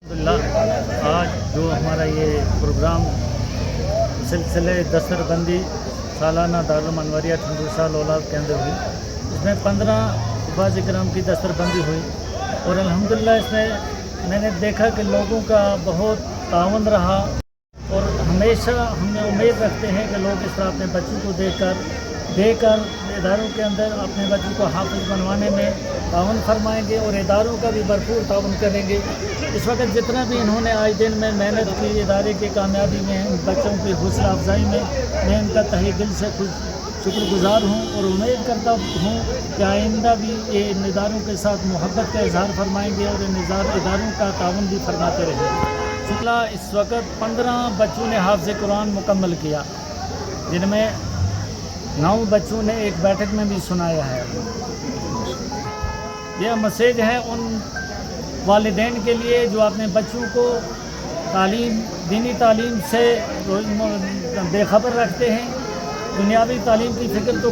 अल्हम्दुलिल्लाह आज जो हमारा ये प्रोग्राम सिलसिले दस्तरबंदी सालाना दारुल अनवारिया ठंडूसा लोलाब के अंदर हुई, इसमें 15 हफ़ाज़ इकराम की दस्तरबंदी हुई और अल्हम्दुलिल्लाह इसमें मैंने देखा कि लोगों का बहुत ताउन रहा और हमेशा हम उम्मीद रखते हैं कि लोग इस तरह अपने बच्चों को देकर इदारों के अंदर अपने बच्चों को हाफिज़ बनवाने में ताउन फरमाएंगे और इदारों का भी भरपूर ताउन करेंगे। इस वक्त जितना भी इन्होंने आज दिन में मेहनत की इदारे की कामयाबी में बच्चों की हौसला अफजाई में मैं इनका तहे दिल से शुक्रगुजार हूँ और उम्मीद करता हूँ कि आइंदा भी ये इन इदारों के साथ मोहब्बत का इजहार फरमाएंगे और इन इदारों का ताउन भी फरमाते रहेंगे। इस वक्त 15 बच्चों ने हाफ़िज़ कुरान मुकम्मल किया, जिनमें 9 बच्चों ने एक बैठक में भी सुनाया है। यह मैसेज है उन वालिदैन के लिए जो अपने बच्चों को दीनी तालीम से बेखबर रखते हैं। दुनियावी तालीम की फ़िक्र तो